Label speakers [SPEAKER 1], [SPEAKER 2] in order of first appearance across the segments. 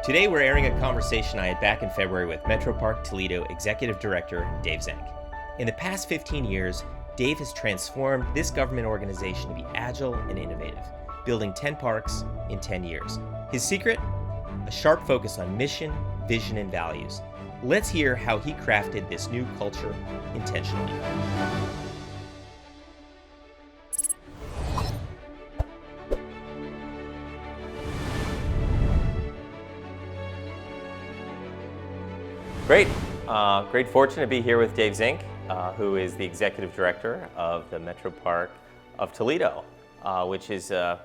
[SPEAKER 1] Today we're airing a conversation I had back in February with Metro Park Toledo Executive Director Dave Zank. In the past 15 years, Dave has transformed this government organization to be agile and innovative, building 10 parks in 10 years. His secret? A sharp focus on mission, vision, and values. Let's hear how he crafted this new culture intentionally. Great. Great fortune to be here with Dave Zank, who is the Executive Director of the Metro Park of Toledo, which is a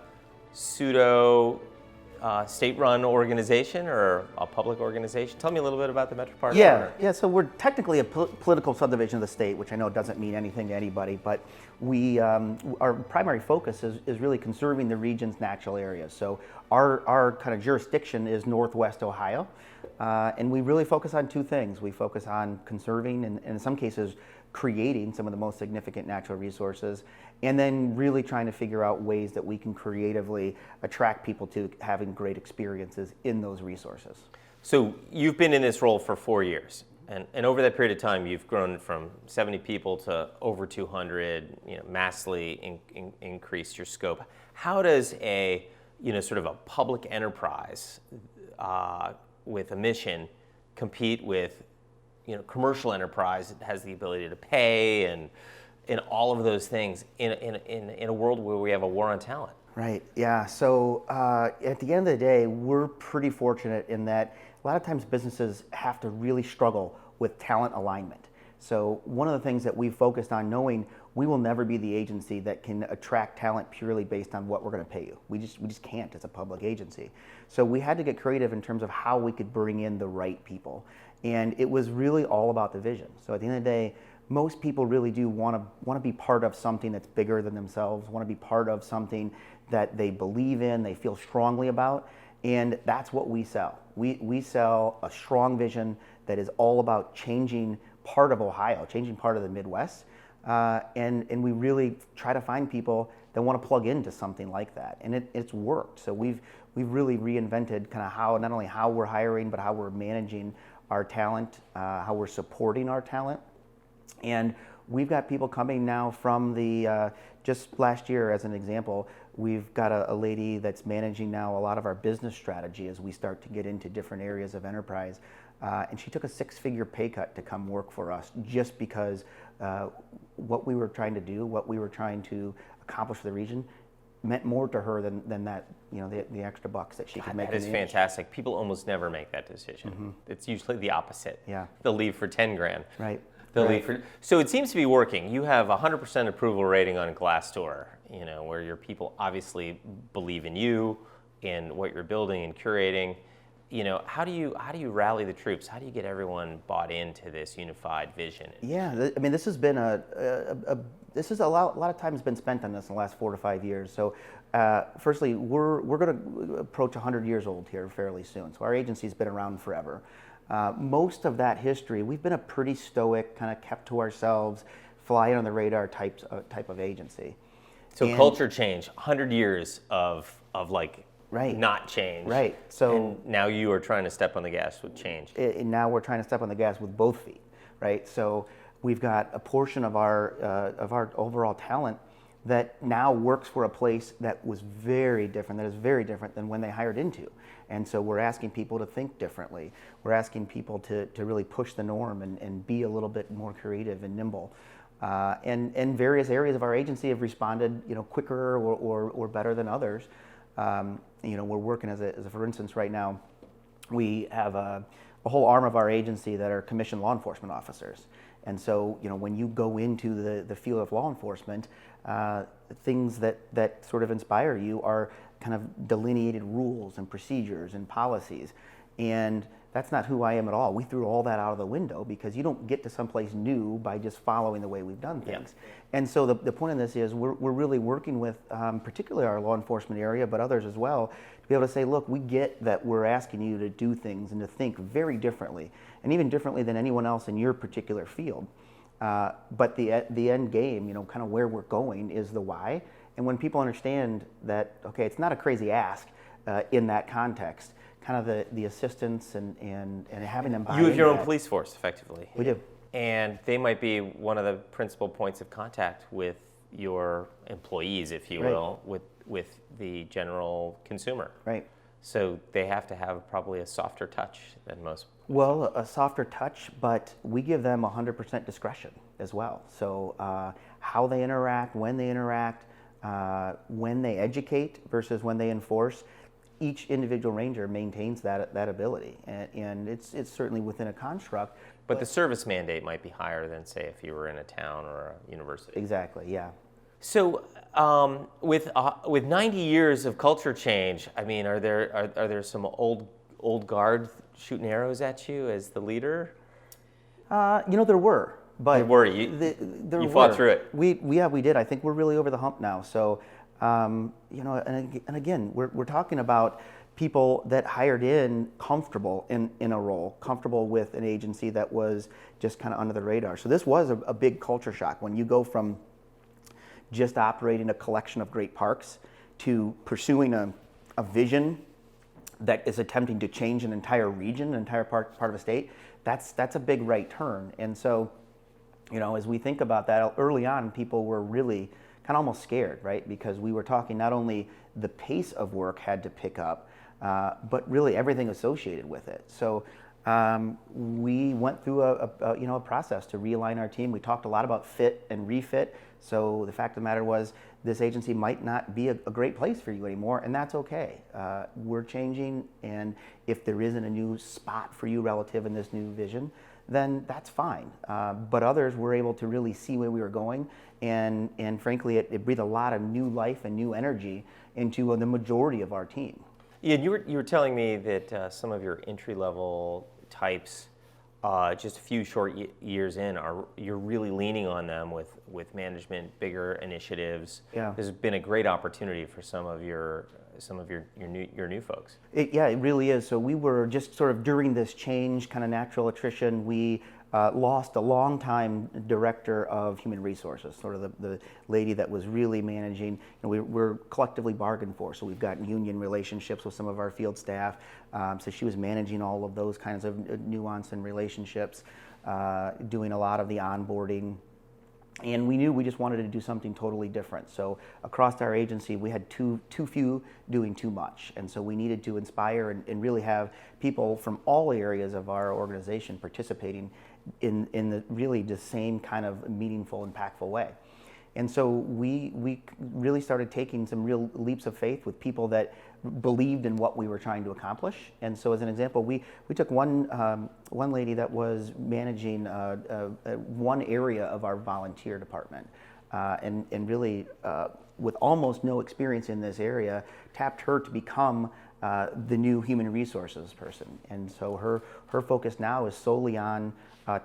[SPEAKER 1] pseudo state-run organization or a public organization. Tell me a little bit about the Metro Park.
[SPEAKER 2] Yeah. So we're technically a political subdivision of the state, which I know doesn't mean anything to anybody, but we our primary focus is really conserving the region's natural areas. So our kind of jurisdiction is Northwest Ohio, and we really focus on two things. We focus on conserving and in some cases creating some of the most significant natural resources, and then really trying to figure out ways that we can creatively attract people to having great experiences in those resources.
[SPEAKER 1] So you've been in this role for 4 years, and over that period of time, you've grown from 70 people to over 200. Massively increased your scope. How does a sort of a public enterprise with a mission compete with commercial enterprise that has the ability to pay and all of those things in a world where we have a war on talent?
[SPEAKER 2] Right, yeah. So at the end of the day, we're pretty fortunate in that a lot of times businesses have to really struggle with talent alignment. So one of the things that we've focused on, knowing we will never be the agency that can attract talent purely based on what we're going to pay you. We just can't as a public agency. So we had to get creative in terms of how we could bring in the right people. And it was really all about the vision. So at the end of the day, most people really do want to be part of something that's bigger than themselves, want to be part of something that they believe in, they feel strongly about, and that's what we sell. We sell a strong vision that is all about changing part of Ohio, changing part of the Midwest, and we really try to find people that want to plug into something like that, and it's worked. So we've really reinvented kind of how, not only how we're hiring, but how we're managing our talent, how we're supporting our talent. And we've got people coming now from the, just last year as an example, we've got a lady that's managing now a lot of our business strategy as we start to get into different areas of enterprise. And she took a 6-figure pay cut to come work for us just because what we were trying to do, what we were trying to accomplish for the region meant more to her than that, the extra bucks that she could make.
[SPEAKER 1] That is fantastic. People almost never make that decision. Mm-hmm. It's usually the opposite.
[SPEAKER 2] Yeah.
[SPEAKER 1] They'll leave for 10 grand.
[SPEAKER 2] Right.
[SPEAKER 1] So it seems to be working. You have a 100% approval rating on Glassdoor, where your people obviously believe in you, in what you're building and curating. How do you rally the troops? How do you get everyone bought into this unified vision?
[SPEAKER 2] Yeah, I mean, this has been a lot of time has been spent on this in the last 4 to 5 years. So, firstly, we're going to approach 100 years old here fairly soon. So our agency's been around forever. Most of that history, we've been a pretty stoic, kind of kept to ourselves, fly on the radar type of agency.
[SPEAKER 1] So culture change, 100 years of
[SPEAKER 2] right.
[SPEAKER 1] Not change.
[SPEAKER 2] Right. So
[SPEAKER 1] and now you are trying to step on the gas with change.
[SPEAKER 2] Now we're trying to step on the gas with both feet, right? So we've got a portion of our overall talent that now works for a place that was very different, that is very different than when they hired into. And so we're asking people to think differently. We're asking people to really push the norm and be a little bit more creative and nimble. And various areas of our agency have responded, quicker or better than others. We're working as a for instance, right now, we have a whole arm of our agency that are commissioned law enforcement officers. And so, when you go into the field of law enforcement, things that sort of inspire you are kind of delineated rules and procedures and policies. And that's not who I am at all. We threw all that out of the window because you don't get to someplace new by just following the way we've done things. Yeah. And so the point of this is we're really working with particularly our law enforcement area, but others as well, to be able to say, look, we get that we're asking you to do things and to think very differently, and even differently than anyone else in your particular field. But the end game, kind of where we're going is the why. And when people understand that, okay, it's not a crazy ask in that context, kind of the assistance and having them buy
[SPEAKER 1] You have your
[SPEAKER 2] into
[SPEAKER 1] own
[SPEAKER 2] that.
[SPEAKER 1] police force, effectively.
[SPEAKER 2] We do.
[SPEAKER 1] And they might be one of the principal points of contact with your employees, if you
[SPEAKER 2] Right.
[SPEAKER 1] will, with the general consumer.
[SPEAKER 2] Right.
[SPEAKER 1] So they have to have probably a softer touch than most.
[SPEAKER 2] Well, a softer touch, but we give them 100% discretion as well. So how they interact, when they educate versus when they enforce, each individual ranger maintains that ability, and it's certainly within a construct.
[SPEAKER 1] But the service mandate might be higher than, say, if you were in a town or a university.
[SPEAKER 2] Exactly, yeah.
[SPEAKER 1] So, with 90 years of culture change, I mean, are there some old guard shooting arrows at you as the leader?
[SPEAKER 2] There were, but
[SPEAKER 1] There were.
[SPEAKER 2] there
[SPEAKER 1] You
[SPEAKER 2] were.
[SPEAKER 1] fought through it.
[SPEAKER 2] We did. I think we're really over the hump now. So, and again, we're talking about people that hired in comfortable in a role, comfortable with an agency that was just kind of under the radar. So this was a big culture shock when you go from just operating a collection of great parks to pursuing a vision that is attempting to change an entire region, an entire part of a state. That's a big right turn. And so, as we think about that, early on, people were really kind of almost scared, right? Because we were talking not only the pace of work had to pick up, but really everything associated with it. So we went through a process to realign our team. We talked a lot about fit and refit. So the fact of the matter was, this agency might not be a great place for you anymore, and that's okay. We're changing, and if there isn't a new spot for you relative in this new vision, then that's fine. But others were able to really see where we were going, and frankly, it breathed a lot of new life and new energy into the majority of our team.
[SPEAKER 1] Yeah, you were telling me that some of your entry level types, just a few short years in, you're really leaning on them with management, bigger initiatives.
[SPEAKER 2] Yeah.
[SPEAKER 1] There's been a great opportunity for some of your new folks.
[SPEAKER 2] It really is. So we were just sort of during this change, kind of natural attrition, we lost a long-time director of human resources, sort of the lady that was really managing. We're collectively bargained for, so we've got union relationships with some of our field staff. So she was managing all of those kinds of nuance and relationships, doing a lot of the onboarding. And we knew we just wanted to do something totally different. So across our agency, we had too few doing too much. And so we needed to inspire and really have people from all areas of our organization participating in really the same kind of meaningful, impactful way. And so we really started taking some real leaps of faith with people that believed in what we were trying to accomplish. And so as an example, we took one lady that was managing one area of our volunteer department, and really with almost no experience in this area, tapped her to become the new human resources person. And so her focus now is solely on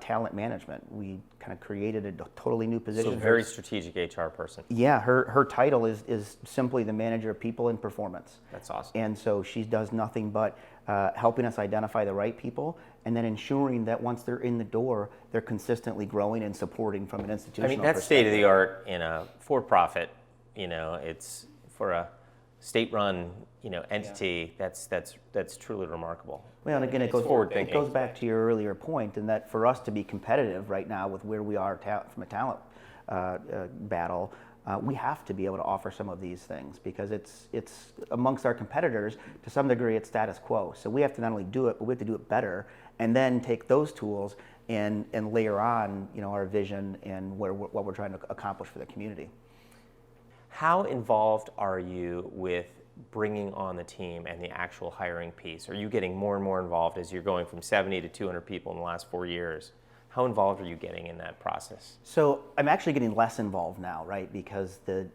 [SPEAKER 2] talent management. We kind of created a totally new position.
[SPEAKER 1] So very strategic HR person.
[SPEAKER 2] Yeah, her title is simply the manager of people and performance.
[SPEAKER 1] That's awesome.
[SPEAKER 2] And so she does nothing but helping us identify the right people and then ensuring that once they're in the door, they're consistently growing and supporting from an institutional perspective.
[SPEAKER 1] That's state of the art in a for-profit. It's for a state-run entity. Yeah. That's truly remarkable.
[SPEAKER 2] Well, and again, it goes back to your earlier point, in that for us to be competitive right now with where we are from a talent battle, we have to be able to offer some of these things, because it's amongst our competitors, to some degree, it's status quo. So we have to not only do it, but we have to do it better, and then take those tools and layer on our vision and what we're trying to accomplish for the community.
[SPEAKER 1] How involved are you with bringing on the team and the actual hiring piece? Are you getting more and more involved as you're going from 70 to 200 people in the last 4 years? How involved are you getting in that process?
[SPEAKER 2] So I'm actually getting less involved now, right? Because the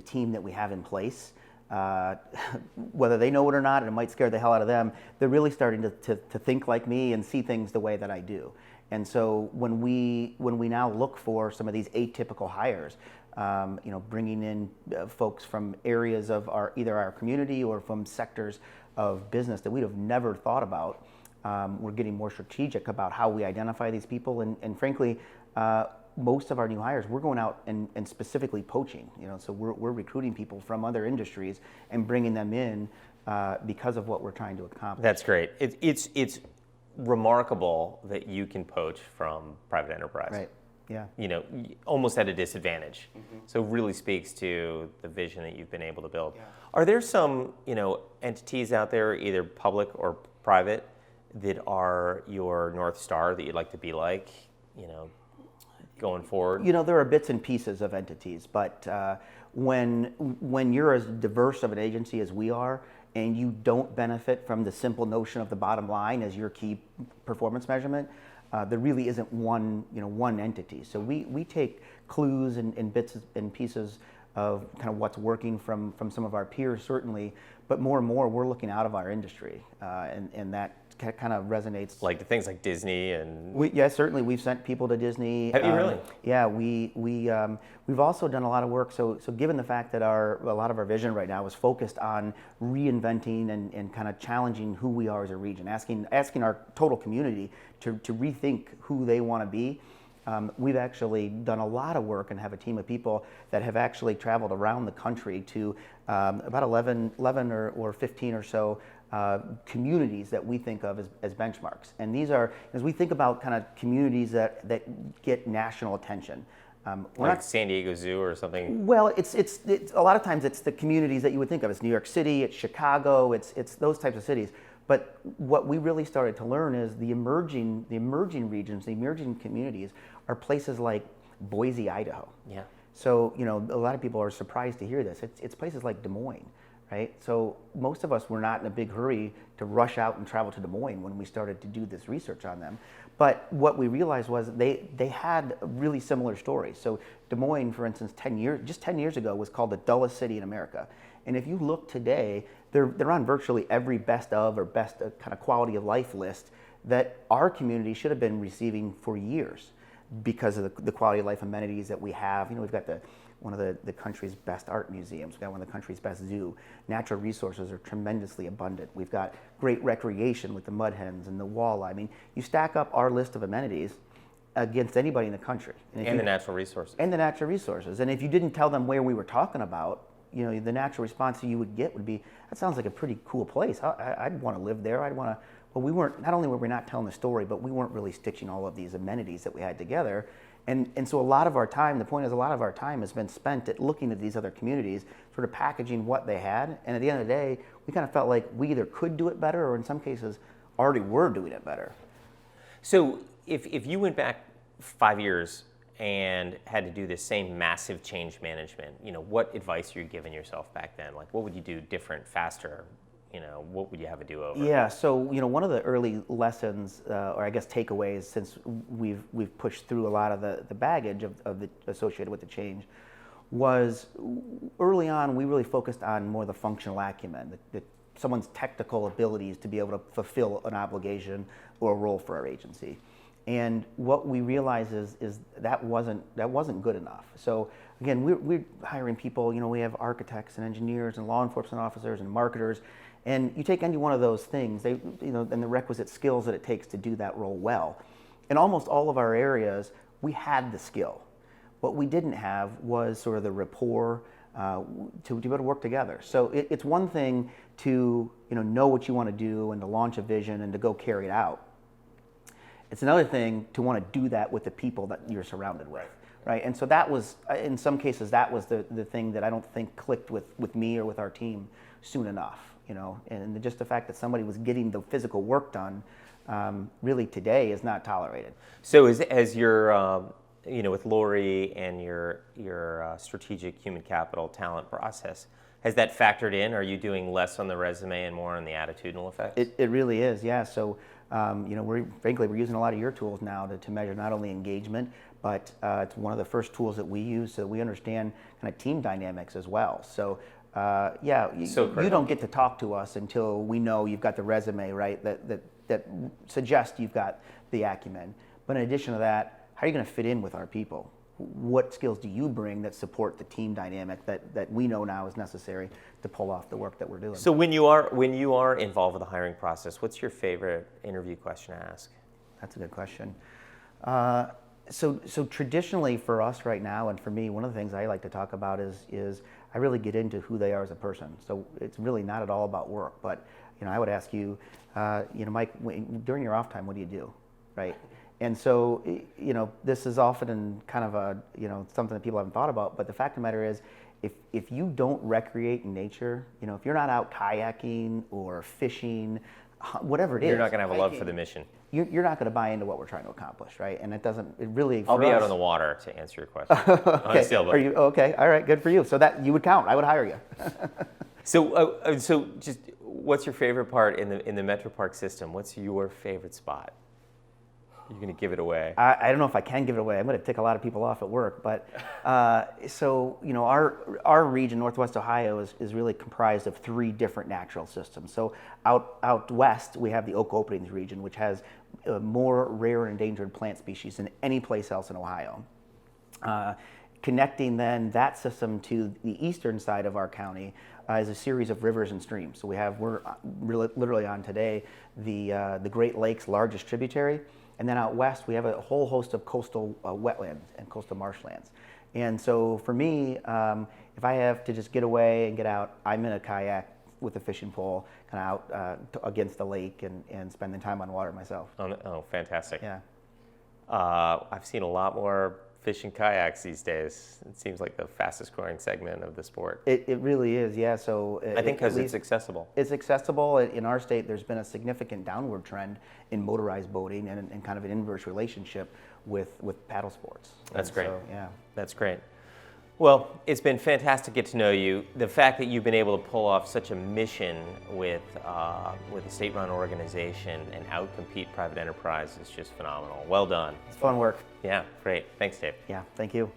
[SPEAKER 2] team that we have in place, whether they know it or not, and it might scare the hell out of them, they're really starting to think like me and see things the way that I do. And so when we now look for some of these atypical hires, bringing in folks from areas of either our community or from sectors of business that we'd have never thought about, we're getting more strategic about how we identify these people, and frankly, most of our new hires, we're going out and specifically poaching. So we're recruiting people from other industries and bringing them in because of what we're trying to accomplish.
[SPEAKER 1] That's great. It's remarkable that you can poach from private enterprise.
[SPEAKER 2] Right. Yeah.
[SPEAKER 1] Almost at a disadvantage. So it really speaks to the vision that you've been able to build.
[SPEAKER 2] Yeah.
[SPEAKER 1] Are there some, entities out there, either public or private, that are your North Star that you'd like to be like, going forward?
[SPEAKER 2] There are bits and pieces of entities, but when you're as diverse of an agency as we are, and you don't benefit from the simple notion of the bottom line as your key performance measurement, there really isn't one entity. So we take clues and bits and pieces of kind of what's working from some of our peers, certainly, but more and more we're looking out of our industry, and that kind of resonates.
[SPEAKER 1] Like things like Disney and...
[SPEAKER 2] Certainly we've sent people to Disney.
[SPEAKER 1] Have you really?
[SPEAKER 2] Yeah, we've also done a lot of work. So given the fact that a lot of our vision right now is focused on reinventing and kind of challenging who we are as a region, asking our total community to rethink who they want to be. We've actually done a lot of work and have a team of people that have actually traveled around the country to about 11 or 15 or so communities that we think of as benchmarks. And these are, as we think about kind of communities that get national attention.
[SPEAKER 1] Like San Diego Zoo or something?
[SPEAKER 2] Well, it's a lot of times it's the communities that you would think of. It's New York City, it's Chicago, it's those types of cities. But what we really started to learn is the emerging regions, the emerging communities are places like Boise, Idaho.
[SPEAKER 1] Yeah.
[SPEAKER 2] So, a lot of people are surprised to hear this. It's places like Des Moines, right? So most of us were not in a big hurry to rush out and travel to Des Moines when we started to do this research on them. But what we realized was they had really similar stories. So Des Moines, for instance, 10 years ago was called the dullest city in America. And if you look today, they're on virtually every best of or best kind of quality of life list that our community should have been receiving for years because of the quality of life amenities that we have. We've got one of the country's best art museums. We've got one of the country's best zoo. Natural resources are tremendously abundant. We've got great recreation with the mud hens and the walleye. I mean, you stack up our list of amenities against anybody in the country.
[SPEAKER 1] And the natural resources.
[SPEAKER 2] And the natural resources. And if you didn't tell them where we were talking about, the natural response you would get would be, that sounds like a pretty cool place. I'd want to live there. I'd want to. Well, we weren't. Not only were we not telling the story, but we weren't really stitching all of these amenities that we had together. And so a lot of our time, the point is, a lot of our time has been spent at looking at these other communities, sort of packaging what they had. And at the end of the day, we kind of felt like we either could do it better, or in some cases, already were doing it better.
[SPEAKER 1] So if you went back 5 years and had to do this same massive change management, what advice are you giving yourself back then? Like, what would you do different, faster? What would you have a do-over?
[SPEAKER 2] Yeah, so one of the early lessons, or I guess takeaways, since we've pushed through a lot of the baggage associated with the change, was early on we really focused on more the functional acumen, someone's technical abilities to be able to fulfill an obligation or a role for our agency. And what we realized is that wasn't good enough. So again, we're hiring people. We have architects and engineers and law enforcement officers and marketers, and you take any one of those things, and the requisite skills that it takes to do that role well. In almost all of our areas, we had the skill. What we didn't have was sort of the rapport to be able to work together. So it's one thing to know what you want to do and to launch a vision and to go carry it out. It's another thing to want to do that with the people that you're surrounded with, right? And so that was, in some cases, that was the thing that I don't think clicked with me or with our team soon enough, and just the fact that somebody was getting the physical work done really today is not tolerated.
[SPEAKER 1] So as you're, with Lori and your strategic human capital talent process, has that factored in? Are you doing less on the resume and more on the attitudinal effects?
[SPEAKER 2] It really is, yeah. So, we're using a lot of your tools now to measure not only engagement, but it's one of the first tools that we use so we understand kind of team dynamics as well. So, you don't get to talk to us until we know you've got the resume, right, that suggests you've got the acumen. But in addition to that, how are you going to fit in with our people? What skills do you bring that support the team dynamic that we know now is necessary to pull off the work that we're doing?
[SPEAKER 1] So when you are involved with the hiring process, what's your favorite interview question to ask?
[SPEAKER 2] That's a good question. So traditionally for us right now, and for me, one of the things I like to talk about is I really get into who they are as a person. So it's really not at all about work. But I would ask you, Mike, during your off time, what do you do, right? And so this is often kind of a something that people haven't thought about. But the fact of the matter is, if you don't recreate in nature, if you're not out kayaking or fishing, whatever it is,
[SPEAKER 1] You're not going to have a love
[SPEAKER 2] hiking,
[SPEAKER 1] for the mission.
[SPEAKER 2] You're not going to buy into what we're trying to accomplish, right? And it really.
[SPEAKER 1] I'll be out on the water to answer your question. On a sailboat.
[SPEAKER 2] Are you okay? All right, good for you. So that you would count. I would hire you.
[SPEAKER 1] So just what's your favorite part in the Metro Park system? What's your favorite spot? You're going to give it away.
[SPEAKER 2] I don't know if I can give it away. I'm going to tick a lot of people off at work, but our region, Northwest Ohio, is really comprised of 3 different natural systems. So out west, we have the Oak Openings region, which has more rare and endangered plant species than any place else in Ohio. Connecting then that system to the eastern side of our county is a series of rivers and streams. So we're really, literally on today the Great Lakes' largest tributary. And then out west, we have a whole host of coastal wetlands and coastal marshlands. And so for me, if I have to just get away and get out, I'm in a kayak with a fishing pole, kind of out against the lake and spending time on water myself.
[SPEAKER 1] Oh, fantastic.
[SPEAKER 2] Yeah.
[SPEAKER 1] I've seen a lot more fishing kayaks these days. It seems like the fastest growing segment of the sport.
[SPEAKER 2] It really is, yeah. So
[SPEAKER 1] I think because it's accessible.
[SPEAKER 2] It's accessible. In our state, there's been a significant downward trend in motorized boating and kind of an inverse relationship with paddle sports.
[SPEAKER 1] That's great.
[SPEAKER 2] So, yeah.
[SPEAKER 1] That's great. Well, it's been fantastic to get to know you. The fact that you've been able to pull off such a mission with a state-run organization and outcompete private enterprise is just phenomenal. Well done.
[SPEAKER 2] It's fun work.
[SPEAKER 1] Yeah, great. Thanks, Dave.
[SPEAKER 2] Yeah, thank you.